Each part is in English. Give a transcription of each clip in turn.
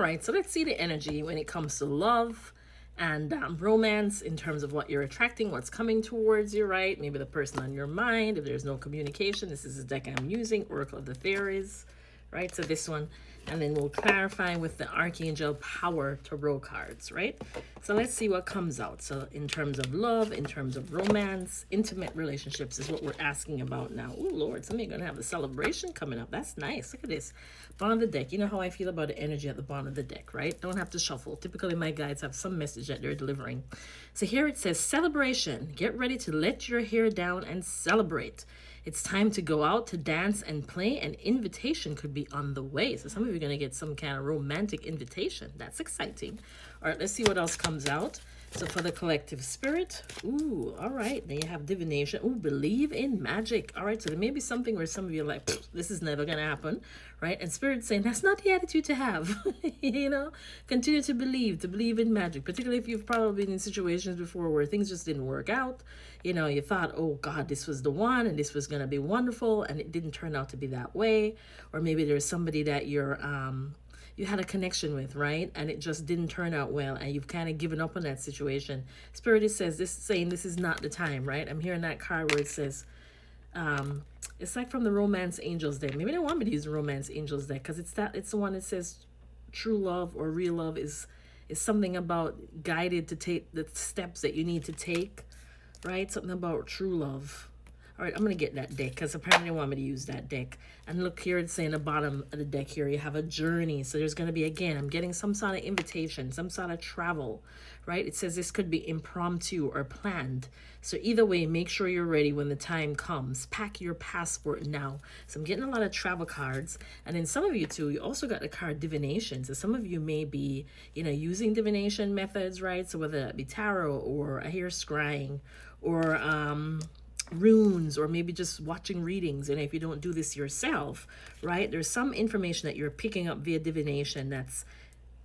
right, so let's see the energy when it comes to love and romance in terms of what you're attracting, what's coming towards you, right? Maybe the person on your mind. If there's no communication, this is the deck I'm using, Oracle of the Fairies, right? So this one, and then we'll clarify with the Archangel Power Tarot cards, right? So let's see what comes out. So in terms of love, in terms of romance, intimate relationships is what we're asking about now. Oh, Lord, somebody's going to have a celebration coming up. That's nice. Look at this. Bottom of the deck. You know how I feel about the energy at the bottom of the deck, right? Don't have to shuffle. Typically, my guides have some message that they're delivering. So here it says, celebration. Get ready to let your hair down and celebrate. It's time to go out to dance and play. An invitation could be on the way. So some of you are going to get some kind of romantic invitation. That's exciting. All right, let's see what else comes out. So for the collective spirit, ooh, all right. Then you have divination. Ooh, believe in magic. All right, so there may be something where some of you are like, this is never going to happen, right? And spirit's saying that's not the attitude to have. You know, continue to believe in magic, particularly if you've probably been in situations before where things just didn't work out. You know, you thought, oh God, this was the one and this was going to be wonderful, and it didn't turn out to be that way. Or maybe there's somebody that you had a connection with, right? And it just didn't turn out well, and you've kind of given up on that situation. Spirit says this, saying this is not the time, right? I'm hearing that card where it says, it's like from the Romance Angels deck. Maybe they want me to use the Romance Angels deck because it's the one that says true love or real love is something about guided to take the steps that you need to take, right? Something about true love. All right, I'm going to get that deck because apparently they want me to use that deck. And look here, it's saying the bottom of the deck here, you have a journey. So there's going to be, again, I'm getting some sort of invitation, some sort of travel, right? It says this could be impromptu or planned. So either way, make sure you're ready when the time comes. Pack your passport now. So I'm getting a lot of travel cards. And then some of you too, you also got the card divination. So some of you may be, you know, using divination methods, right? So whether that be tarot or I hear scrying or runes, or maybe just watching readings. And if you don't do this yourself, right, there's some information that you're picking up via divination that's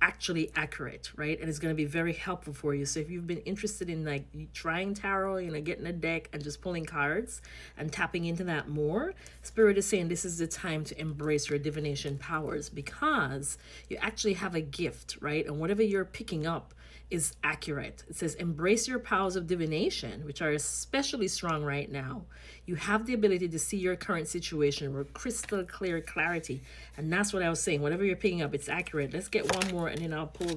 actually accurate, right? And it's going to be very helpful for you. So if you've been interested in like trying tarot, you know, getting a deck and just pulling cards and tapping into that more, Spirit is saying this is the time to embrace your divination powers because you actually have a gift, right? And whatever you're picking up is accurate. It says embrace your powers of divination, which are especially strong right now. You have the ability to see your current situation with crystal clear clarity. And that's what I was saying. Whatever you're picking up, it's accurate. Let's get one more and then I'll pull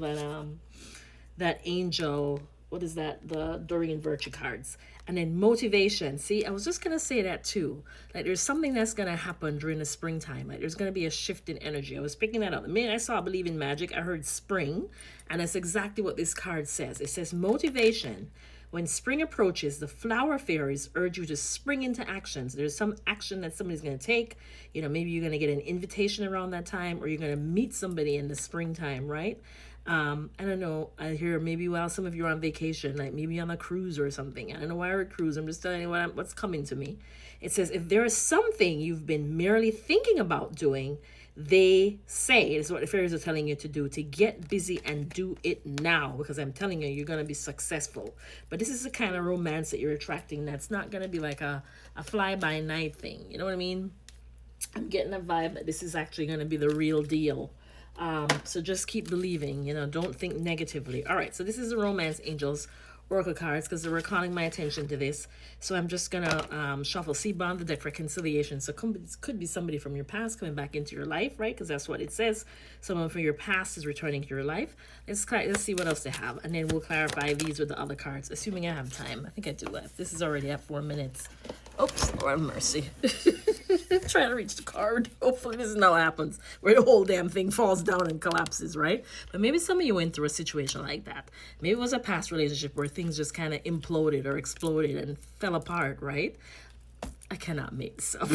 that angel, what is that? The Dorian Virtue cards. And then motivation. See, I was just going to say that too. Like there's something that's going to happen during the springtime. Like there's going to be a shift in energy. I was picking that up. The minute I saw believe in magic, I heard spring. And that's exactly what this card says. It says motivation. When spring approaches, the flower fairies urge you to spring into actions. There's some action that somebody's going to take. You know, maybe you're going to get an invitation around that time, or you're going to meet somebody in the springtime, right? I don't know. I hear maybe while some of you are on vacation, like maybe on a cruise or something. I don't know why we're a cruise. I'm just telling you what's coming to me. It says, if there is something you've been merely thinking about doing, they say, this is what the fairies are telling you to do, to get busy and do it now, because I'm telling you, you're going to be successful. But this is the kind of romance that you're attracting that's not going to be like a fly-by-night thing. You know what I mean? I'm getting a vibe that this is actually going to be the real deal. So just keep believing, you know, don't think negatively. All right, so this is the Romance Angels Oracle cards because they were calling my attention to this. So I'm just going to shuffle. See, bottom of the deck, reconciliation. So could be somebody from your past coming back into your life, right? Because that's what it says. Someone from your past is returning to your life. Let's see what else they have. And then we'll clarify these with the other cards, assuming I have time. I think I do left. This is already at 4 minutes. Oops, Lord have mercy. Trying to reach the card. Hopefully this is not what happens, where the whole damn thing falls down and collapses, right? But maybe some of you went through a situation like that. Maybe it was a past relationship where things just kind of imploded or exploded and fell apart, right? I cannot make this up.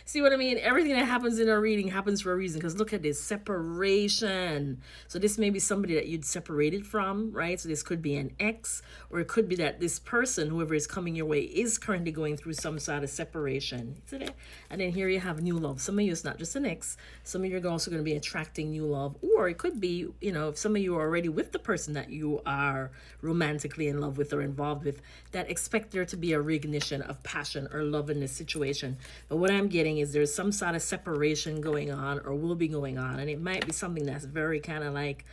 See what I mean? Everything that happens in a reading happens for a reason, because look at this, separation. So this may be somebody that you'd separated from, right? So this could be an ex, or it could be that this person, whoever is coming your way, is currently going through some sort of separation. And then here you have new love. Some of you, it's not just an ex. Some of you are also going to be attracting new love. Or it could be, you know, if some of you are already with the person that you are romantically in love with or involved with, that expect there to be a reignition of passion or love in this situation. situation. But what I'm getting is there's some sort of separation going on or will be going on. And it might be something that's very kind of like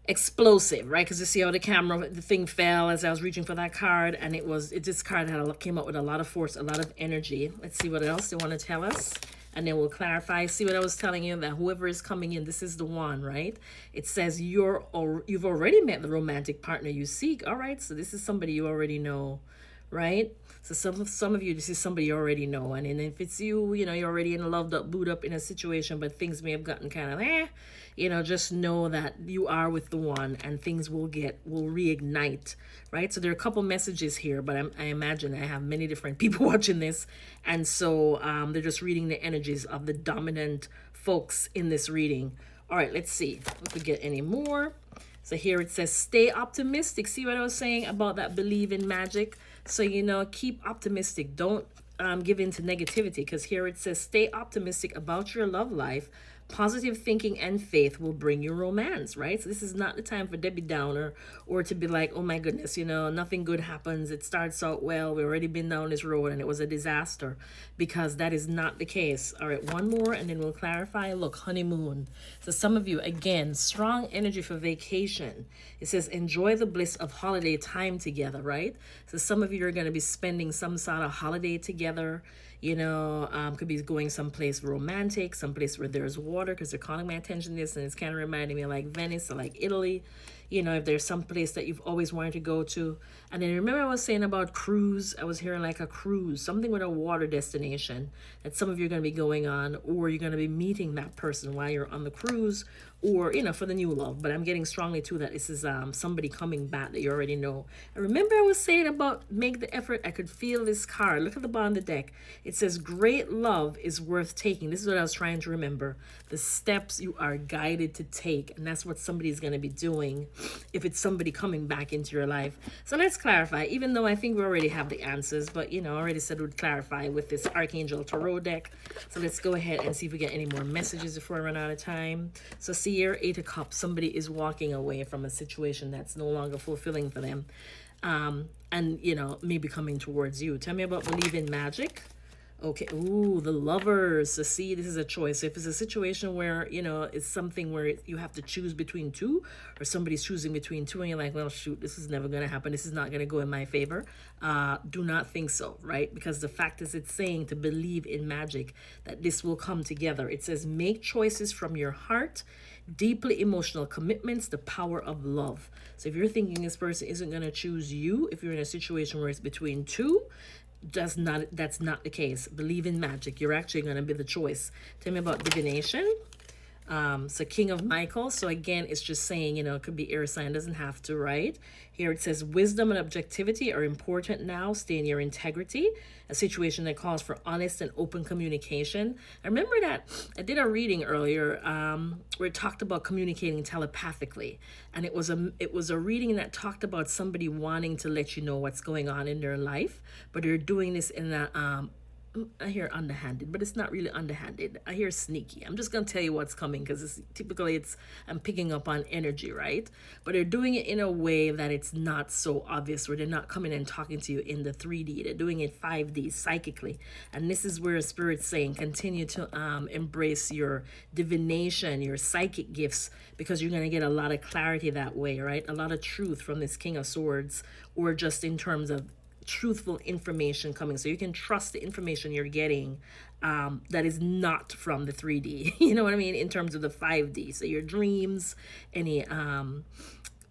explosive, right? Because you see how the thing fell as I was reaching for that card, and this card came up with a lot of force, a lot of energy. Let's see what else they want to tell us, and then we'll clarify. See what I was telling you, that whoever is coming in, this is the one, right? It says you've already met the romantic partner you seek. All right, so this is somebody you already know, right? So some of you, this is somebody you already know. And then if it's you, you're already in a loved up, boot up in a situation, but things may have gotten kind of, just know that you are with the one and things will reignite, right? So there are a couple messages here, but I imagine I have many different people watching this. And so they're just reading the energies of the dominant folks in this reading. All right, let's see if we get any more. So here it says, stay optimistic. See what I was saying about that believe in magic? So, keep optimistic. Don't give in to negativity, because here it says, stay optimistic about your love life. Positive thinking and faith will bring you romance, right? So this is not the time for Debbie Downer or to be like, oh my goodness, nothing good happens. It starts out well. We've already been down this road and it was a disaster, because that is not the case. All right, one more and then we'll clarify. Look, honeymoon. So some of you, again, strong energy for vacation. It says enjoy the bliss of holiday time together, right? So some of you are going to be spending some sort of holiday together. Could be going someplace romantic, someplace where there's water, because they're calling my attention to this, and it's kind of reminding me like Venice or like Italy. If there's some place that you've always wanted to go to. And then remember I was saying about cruise. I was hearing like a cruise, something with a water destination that some of you are going to be going on, or you're going to be meeting that person while you're on the cruise, or, for the new love. But I'm getting strongly too that this is somebody coming back that you already know. And remember I was saying about make the effort. I could feel this card. Look at the bottom of the deck. It says great love is worth taking. This is what I was trying to remember. The steps you are guided to take. And that's what somebody's going to be doing if it's somebody coming back into your life. So let's clarify, even though I think we already have the answers, but I already said we'd clarify with this Archangel Tarot deck. So let's go ahead and see if we get any more messages before I run out of time. So see here, 8 of Cups, somebody is walking away from a situation that's no longer fulfilling for them. And maybe coming towards you. Tell me about believe in magic. Okay. Ooh, the Lovers. So see, this is a choice. So if it's a situation where, it's something where you have to choose between two, or somebody's choosing between two and you're like, well, shoot, this is never going to happen. This is not going to go in my favor. Do not think so, right? Because the fact is it's saying to believe in magic, that this will come together. It says make choices from your heart, deeply emotional commitments, the power of love. So if you're thinking this person isn't going to choose you, if you're in a situation where it's between two, that's not the case. Believe in magic. You're actually going to be the choice. Tell me about divination. So King of Michael. So again, it's just saying, it could be air sign, doesn't have to, right? Here it says wisdom and objectivity are important now. Stay in your integrity. A situation that calls for honest and open communication. I remember that I did a reading earlier where it talked about communicating telepathically. And it was a reading that talked about somebody wanting to let you know what's going on in their life, but they're doing this in a I hear underhanded, but it's not really underhanded. I hear sneaky. I'm just going to tell you what's coming, because I'm picking up on energy, right? But they're doing it in a way that it's not so obvious, where they're not coming and talking to you in the 3D. They're doing it 5D, psychically. And this is where Spirit's saying continue to embrace your divination, your psychic gifts, because you're going to get a lot of clarity that way, right? A lot of truth from this King of Swords, or just in terms of truthful information coming, so you can trust the information you're getting that is not from the 3D. You know what I mean? In terms of the 5D. So your dreams, any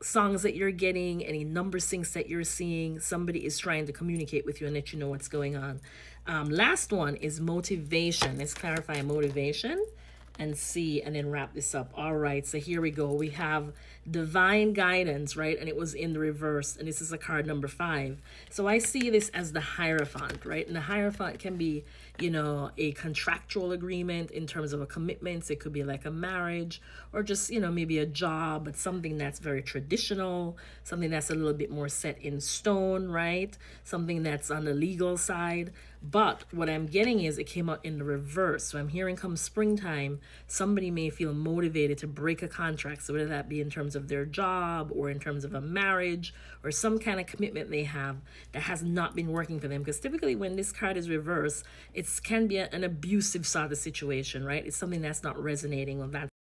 songs that you're getting, any number syncs that you're seeing, somebody is trying to communicate with you and let you know what's going on. Last one is motivation. Let's clarify motivation and see, and then wrap this up. All right, so here we go. We have divine guidance, right? And it was in the reverse, and this is a card number 5. So I see this as the Hierophant, right? And the Hierophant can be, a contractual agreement in terms of a commitment. It could be like a marriage, or just, maybe a job, but something that's very traditional, something that's a little bit more set in stone, right? Something that's on the legal side. But what I'm getting is it came out in the reverse. So I'm hearing come springtime, somebody may feel motivated to break a contract. So whether that be in terms of their job or in terms of a marriage or some kind of commitment they have that has not been working for them. Because typically when this card is reversed, it can be an abusive sort of situation, right? It's something that's not resonating or